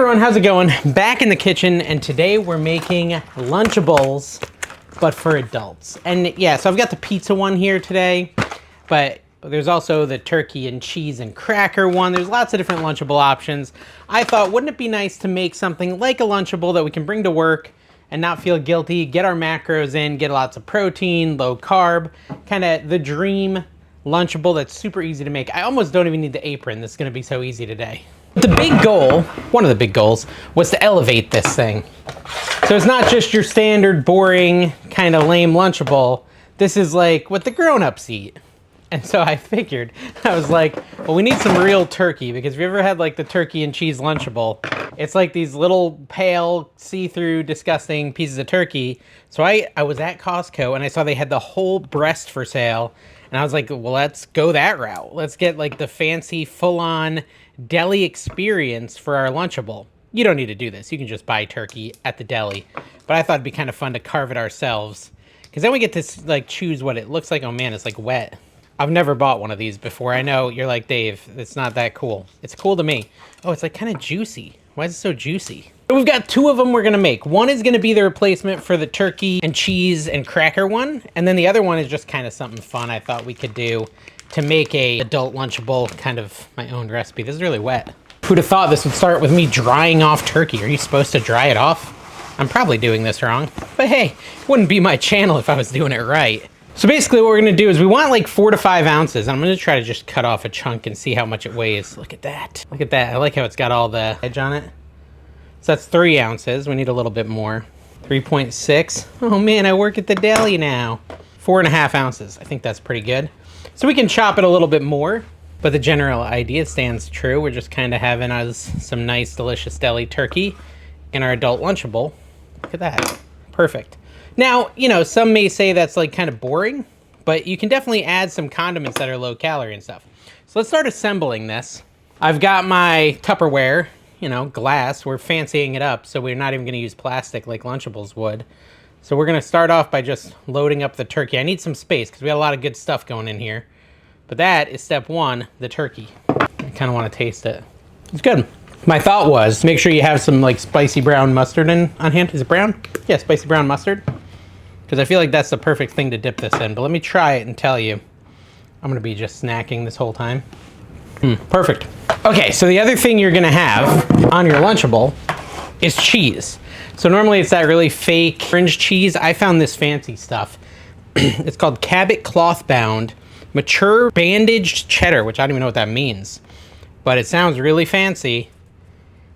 everyone, how's it going? Back in the kitchen, and today we're making Lunchables, but for adults. And yeah, so I've got the pizza one here today, but there's also the turkey and cheese and cracker one. There's lots of different Lunchable options. I thought, wouldn't it be nice to make something like a Lunchable that we can bring to work and not feel guilty, get our macros in, get lots of protein, low carb, kind of the dream Lunchable that's super easy to make. I almost don't even need the apron. This is gonna be so easy today. The big goal, one of the big goals, was to elevate this thing. So it's not just your standard, boring, kind of lame Lunchable. This is like what the grown-ups eat. And so I figured, I was like, well, we need some real turkey, because if you ever had like the turkey and cheese Lunchable, it's like these little pale, see-through, disgusting pieces of turkey. So I was at Costco and I saw they had the whole breast for sale. And I was like, well, let's go that route. Let's get like the fancy, full-on deli experience for our Lunchable. You don't need to do this. You can just buy turkey at the deli. But I thought it'd be kind of fun to carve it ourselves, because then we get to like choose what it looks like. Oh man, it's like wet. I've never bought one of these before. I know you're like, Dave, it's not that cool. It's cool to me. Oh, it's like kind of juicy. Why is it so juicy? So we've got two of them we're gonna make. One is gonna be the replacement for the turkey and cheese and cracker one. And then the other one is just kind of something fun I thought we could do to make a adult Lunchable, kind of my own recipe. This is really wet. Who'd have thought this would start with me drying off turkey? Are you supposed to dry it off? I'm probably doing this wrong, but hey, it wouldn't be my channel if I was doing it right. So basically what we're gonna do is we want like 4 to 5 ounces. I'm gonna try to just cut off a chunk and see how much it weighs. Look at that. Look at that. I like how it's got all the edge on it. So that's 3 ounces. We need a little bit more. 3.6. Oh man, I work at the deli now. 4.5 ounces. I think that's pretty good. So we can chop it a little bit more, but the general idea stands true. We're just kind of having us some nice, delicious deli turkey in our adult Lunchable. Look at that. Perfect. Now, you know, some may say that's like kind of boring, but you can definitely add some condiments that are low calorie and stuff. So let's start assembling this. I've got my Tupperware, you know, glass. We're fancying it up, so we're not even gonna use plastic like Lunchables would. So we're gonna start off by just loading up the turkey. I need some space because we got a lot of good stuff going in here. But that is step one, the turkey. I kind of want to taste it. It's good. My thought was, make sure you have some like spicy brown mustard on hand. Is it brown? Yeah, spicy brown mustard. Because I feel like that's the perfect thing to dip this in. But let me try it and tell you. I'm gonna be just snacking this whole time. Perfect. Okay, so the other thing you're gonna have on your Lunchable is cheese. So normally it's that really fake fringe cheese. I found this fancy stuff. It's called Cabot clothbound mature bandaged cheddar, which I don't even know what that means, but it sounds really fancy.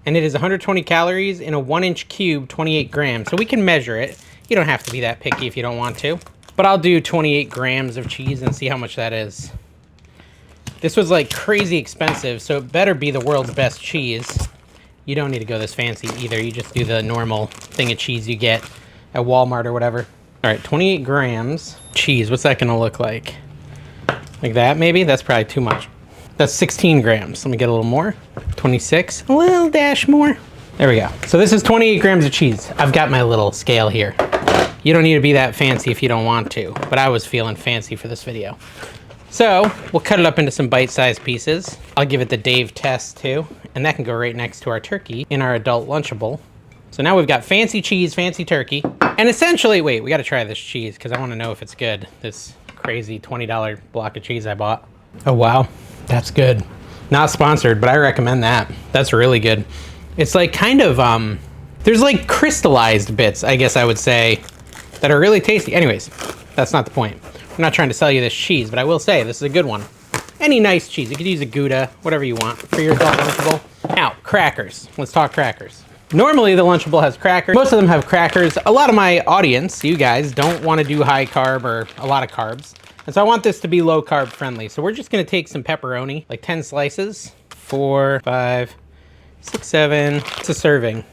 And it is 120 calories in a 1-inch cube, 28 grams. So we can measure it. You don't have to be that picky if you don't want to, but I'll do 28 grams of cheese and see how much that is. This was like crazy expensive, so it better be the world's best cheese. You don't need to go this fancy either. You just do the normal thing of cheese you get at Walmart or whatever. All right, 28 grams cheese. What's that gonna look like? Like that, maybe? That's probably too much. That's 16 grams. Let me get a little more. 26, a little dash more. There we go. So this is 28 grams of cheese. I've got my little scale here. You don't need to be that fancy if you don't want to, but I was feeling fancy for this video. So we'll cut it up into some bite-sized pieces. I'll give it the Dave test too, and that can go right next to our turkey in our adult Lunchable. So now we've got fancy cheese, fancy turkey, and essentially, wait, we gotta try this cheese because I wanna know if it's good. This crazy $20 block of cheese I bought. Oh wow, that's good. Not sponsored, but I recommend that. That's really good. It's like kind of, there's like crystallized bits, I guess I would say, that are really tasty. Anyways, that's not the point. I'm not trying to sell you this cheese, but I will say this is a good one. Any nice cheese. You could use a Gouda, whatever you want for your adult Lunchable. Now, crackers. Let's talk crackers. Normally the Lunchable has crackers. Most of them have crackers. A lot of my audience, you guys, don't want to do high carb or a lot of carbs. And so I want this to be low carb friendly. So we're just going to take some pepperoni, like 10 slices, 4, 5, 6, 7. It's a serving.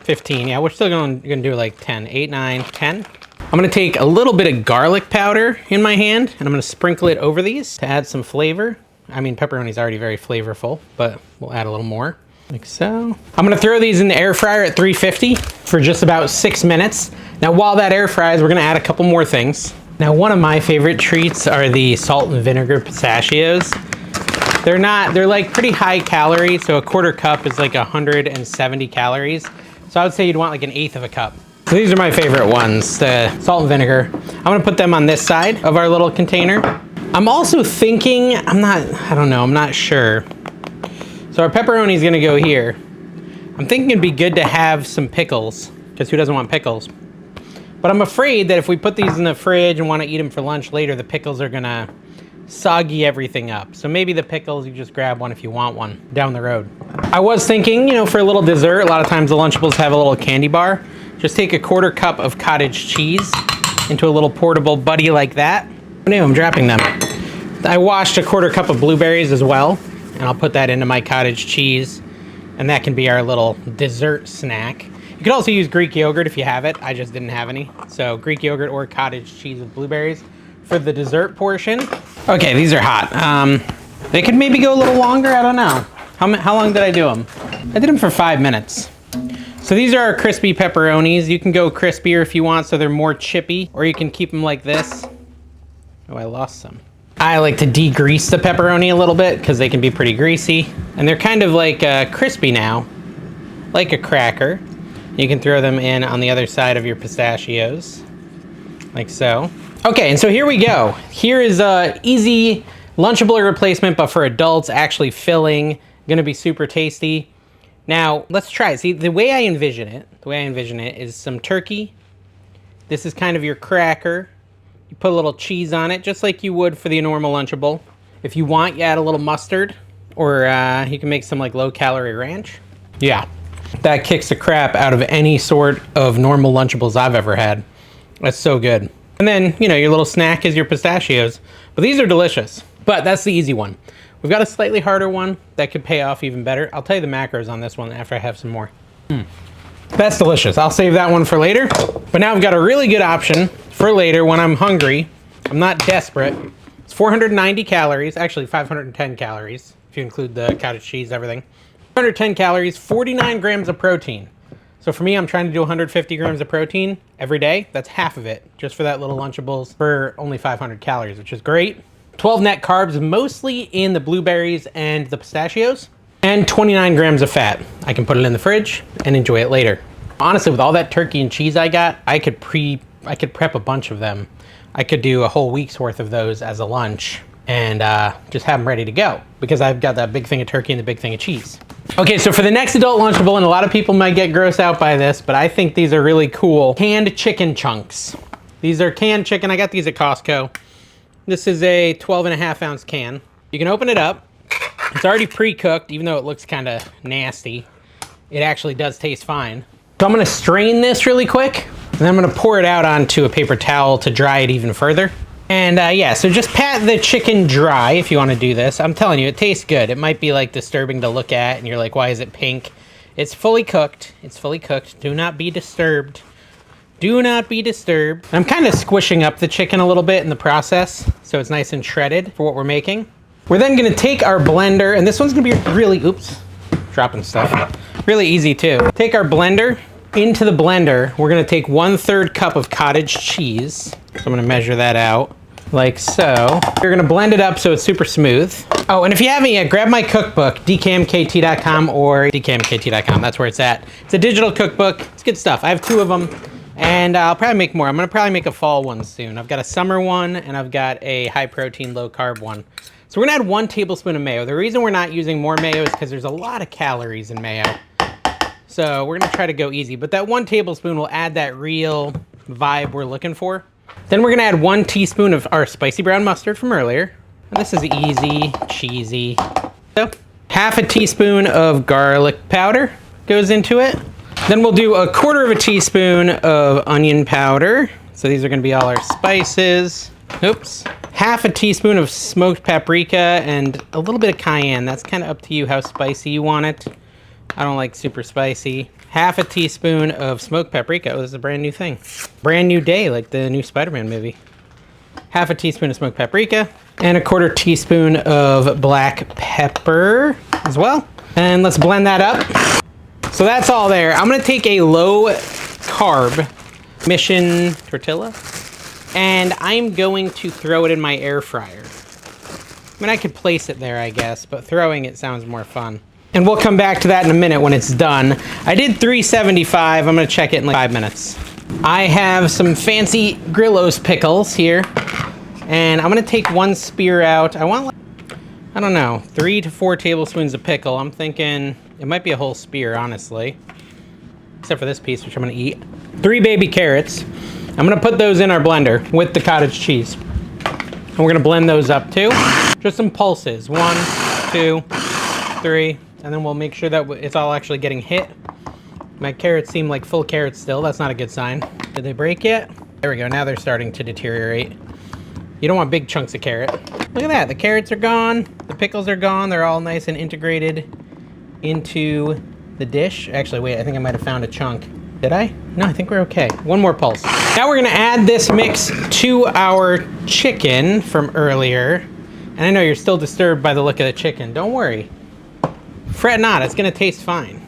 15. Yeah, we're still going to do like 10, 8, 9, 10. I'm going to take a little bit of garlic powder in my hand and I'm going to sprinkle it over these to add some flavor. I mean, pepperoni is already very flavorful, but we'll add a little more. Like so. I'm gonna throw these in the air fryer at 350 for just about 6 minutes. Now while that air fries, we're gonna add a couple more things. Now one of my favorite treats are the salt and vinegar pistachios. They're like pretty high calorie, so a quarter cup is like 170 calories. So I would say you'd want like an eighth of a cup. So these are my favorite ones, the salt and vinegar. I'm gonna put them on this side of our little container. I'm also thinking, I'm not sure. So our pepperoni is gonna go here. I'm thinking it'd be good to have some pickles, because who doesn't want pickles? But I'm afraid that if we put these in the fridge and wanna eat them for lunch later, the pickles are gonna soggy everything up. So maybe the pickles, you just grab one if you want one down the road. I was thinking, you know, for a little dessert, a lot of times the Lunchables have a little candy bar. Just take a quarter cup of cottage cheese into a little portable buddy like that. Oh no, I'm dropping them. I washed a quarter cup of blueberries as well, and I'll put that into my cottage cheese, and that can be our little dessert snack. You could also use Greek yogurt if you have it. I just didn't have any. So Greek yogurt or cottage cheese with blueberries for the dessert portion. Okay, these are hot. They could maybe go a little longer, I don't know. How long did I do them? I did them for 5 minutes. So these are our crispy pepperonis. You can go crispier if you want so they're more chippy, or you can keep them like this. Oh, I lost some. I like to degrease the pepperoni a little bit because they can be pretty greasy. And they're kind of like crispy now, like a cracker. You can throw them in on the other side of your pistachios, like so. Okay, and so here we go. Here is a easy Lunchable replacement, but for adults, actually filling, gonna be super tasty. Now, let's try it. See, the way I envision it is some turkey. This is kind of your cracker. You put a little cheese on it, just like you would for the normal Lunchable. If you want, you add a little mustard, or you can make some like low-calorie ranch. Yeah, that kicks the crap out of any sort of normal Lunchables I've ever had. That's so good. And then, you know, your little snack is your pistachios. But these are delicious. But that's the easy one. We've got a slightly harder one that could pay off even better. I'll tell you the macros on this one after I have some more. That's delicious. I'll save that one for later. But now I've got a really good option for later when I'm hungry. I'm not desperate. It's 490 calories, actually 510 calories, if you include the cottage cheese, everything. 110 calories, 49 grams of protein. So for me, I'm trying to do 150 grams of protein every day. That's half of it, just for that little Lunchables for only 500 calories, which is great. 12 net carbs, mostly in the blueberries and the pistachios, and 29 grams of fat. I can put it in the fridge and enjoy it later. Honestly, with all that turkey and cheese I got, I could prep a bunch of them. I could do a whole week's worth of those as a lunch and just have them ready to go because I've got that big thing of turkey and the big thing of cheese. Okay, so for the next adult Lunchable, and a lot of people might get grossed out by this, but I think these are really cool. Canned chicken chunks. These are canned chicken. I got these at Costco. This is a 12.5-ounce can. You can open it up. It's already pre-cooked, even though it looks kind of nasty. It actually does taste fine. So I'm gonna strain this really quick, and then I'm gonna pour it out onto a paper towel to dry it even further. And yeah, so just pat the chicken dry if you wanna do this. I'm telling you, it tastes good. It might be like disturbing to look at, and you're like, why is it pink? It's fully cooked. It's fully cooked. Do not be disturbed. Do not be disturbed. I'm kind of squishing up the chicken a little bit in the process, so it's nice and shredded for what we're making. We're then gonna take our blender, and this one's gonna be really, oops, dropping stuff. Really easy too. Take our blender. Into the blender, we're gonna take 1/3 cup of cottage cheese. So I'm gonna measure that out, like so. You're gonna blend it up so it's super smooth. Oh, and if you haven't yet, grab my cookbook, dkmkt.com or dkmkt.com, that's where it's at. It's a digital cookbook, it's good stuff. I have 2 of them. And I'll probably make more. I'm gonna probably make a fall one soon. I've got a summer one and I've got a high protein, low carb one. So we're gonna add 1 tablespoon of mayo. The reason we're not using more mayo is because there's a lot of calories in mayo. So we're gonna try to go easy, but that 1 tablespoon will add that real vibe we're looking for. Then we're gonna add 1 teaspoon of our spicy brown mustard from earlier. And this is easy, cheesy. So 1/2 teaspoon of garlic powder goes into it. Then we'll do 1/4 teaspoon of onion powder. So these are gonna be all our spices. Oops. 1/2 teaspoon of smoked paprika and a little bit of cayenne. That's kind of up to you how spicy you want it. I don't like super spicy. 1/2 teaspoon of smoked paprika. Oh, this is a brand new thing. Brand new day, like the new Spider-Man movie. 1/2 teaspoon of smoked paprika and 1/4 teaspoon of black pepper as well. And let's blend that up. So that's all there. I'm gonna take a low carb Mission tortilla and I'm going to throw it in my air fryer. I mean, I could place it there, I guess, but throwing it sounds more fun. And we'll come back to that in a minute when it's done. I did 375. I'm gonna check it in like 5 minutes. I have some fancy Grillo's pickles here, and I'm gonna take one spear out. I want, I don't know, 3 to 4 tablespoons of pickle. I'm thinking it might be a whole spear, honestly. Except for this piece, which I'm gonna eat. 3 baby carrots. I'm gonna put those in our blender with the cottage cheese. And we're gonna blend those up too. Just some pulses, 1, 2, 3, and then we'll make sure that it's all actually getting hit. My carrots seem like full carrots still. That's not a good sign. Did they break yet? There we go, now they're starting to deteriorate. You don't want big chunks of carrot. Look at that, the carrots are gone, the pickles are gone, they're all nice and integrated into the dish. Actually, wait, I think I might have found a chunk. Did I? No, I think we're okay. One more pulse. Now we're gonna add this mix to our chicken from earlier. And I know you're still disturbed by the look of the chicken. Don't worry. Fret not, it's gonna taste fine.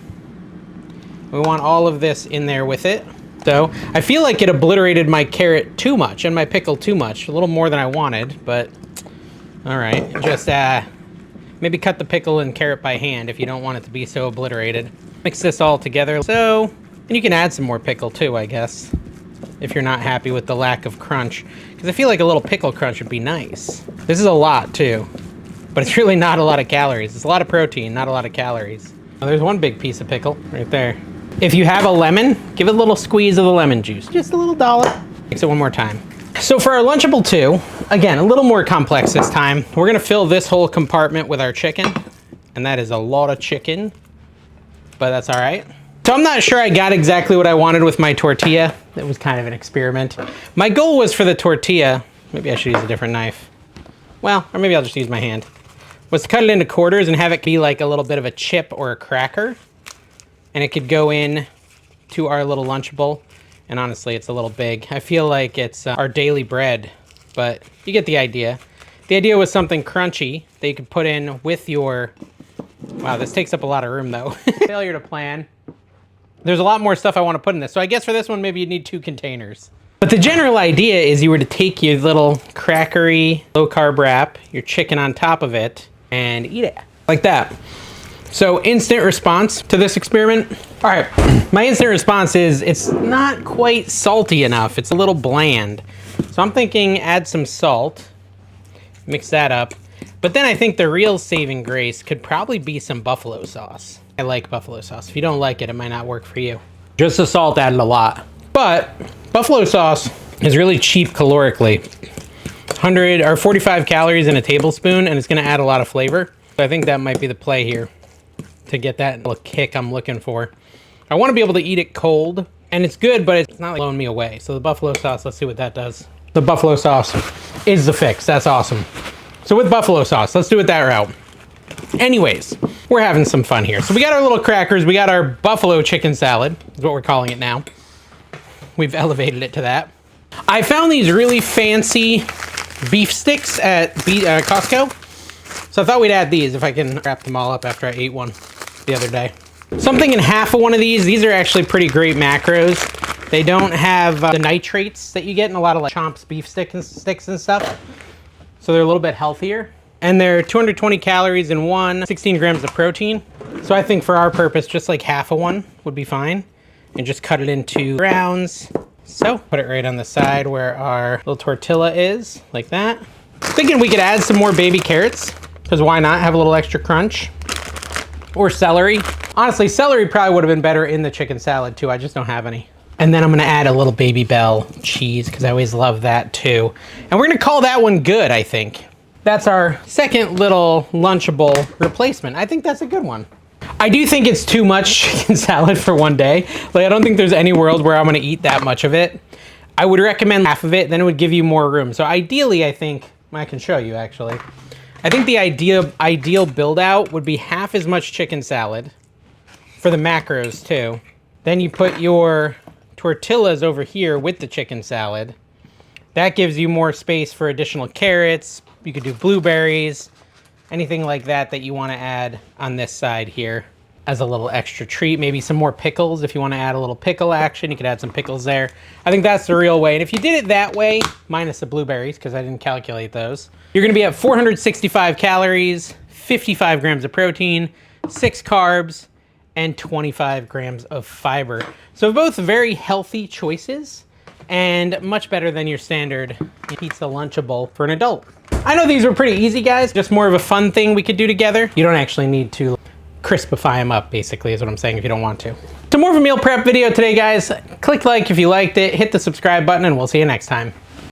We want all of this in there with it. So I feel like it obliterated my carrot too much and my pickle too much. A little more than I wanted, but all right. Just maybe cut the pickle and carrot by hand if you don't want it to be so obliterated. Mix this all together. So, and you can add some more pickle too, I guess, if you're not happy with the lack of crunch. Because I feel like a little pickle crunch would be nice. This is a lot too, but it's really not a lot of calories. It's a lot of protein, not a lot of calories. Oh, there's one big piece of pickle right there. If you have a lemon, give it a little squeeze of the lemon juice. Just a little dollop. Mix it one more time. So for our Lunchable 2, again, a little more complex this time. We're gonna fill this whole compartment with our chicken. And that is a lot of chicken, but that's all right. So I'm not sure I got exactly what I wanted with my tortilla. It was kind of an experiment. My goal was for the tortilla, maybe I should use a different knife. Well, or maybe I'll just use my hand. Was to cut it into quarters and have it be like a little bit of a chip or a cracker. And it could go in to our little Lunchable. And honestly, it's a little big. I feel like it's our daily bread, but you get the idea. The idea was something crunchy that you could put in with your, wow, this takes up a lot of room though. Failure to plan. There's a lot more stuff I want to put in this. So I guess for this one, maybe you need 2 containers. But the general idea is you were to take your little crackery, low carb wrap, your chicken on top of it, and eat it like that. So instant response to this experiment. All right, my instant response is it's not quite salty enough. It's a little bland. So I'm thinking add some salt, mix that up. But then I think the real saving grace could probably be some buffalo sauce. I like buffalo sauce. If you don't like it, it might not work for you. Just the salt added a lot. But buffalo sauce is really cheap calorically. 100 or 45 calories in a tablespoon, and it's gonna add a lot of flavor. So I think that might be the play here to get that little kick I'm looking for. I want to be able to eat it cold, and it's good, but it's not like blowing me away. So the buffalo sauce, let's see what that does. The buffalo sauce is the fix. That's awesome. So with buffalo sauce, let's do it that route. Anyways, we're having some fun here. So we got our little crackers. We got our buffalo chicken salad, is what we're calling it now. We've elevated it to that. I found these really fancy beef sticks at Costco. So I thought we'd add these if I can wrap them all up after I ate one the other day. Something in half of one of these. These are actually pretty great macros. They don't have the nitrates that you get in a lot of like Chomp's beef sticks and stuff. So they're a little bit healthier. And they're 220 calories in one, 16 grams of protein. So I think for our purpose, just like half of one would be fine. And just cut it into rounds. So put it right on the side where our little tortilla is, like that. Thinking we could add some more baby carrots, because why not have a little extra crunch? Or celery. Honestly, celery probably would have been better in the chicken salad too. I just don't have any. And then I'm gonna add a little Baby Bell cheese, because I always love that too. And we're gonna call that one good, I think. That's our second little Lunchable replacement. I think that's a good one. I do think it's too much chicken salad for one day. Like, I don't think there's any world where I'm gonna eat that much of it. I would recommend half of it, then it would give you more room. So ideally, I think, I can show you actually. I think the ideal build out would be half as much chicken salad for the macros too. Then you put your tortillas over here with the chicken salad. That gives you more space for additional carrots. You could do blueberries, anything like that that you want to add on this side here. as a little extra treat. Maybe some more pickles. If you want to add a little pickle action, you could add some pickles there. I think that's the real way. And if you did it that way, minus the blueberries, because I didn't calculate those, you're going to be at 465 calories, 55 grams of protein, 6 carbs, and 25 grams of fiber. So both very healthy choices and much better than your standard pizza Lunchable for an adult. I know these were pretty easy, guys. Just more of a fun thing we could do together. You don't actually need to crispify them up, basically, is what I'm saying, if you don't want to. So more of a meal prep video today, guys. Click like if you liked it, hit the subscribe button, and we'll see you next time.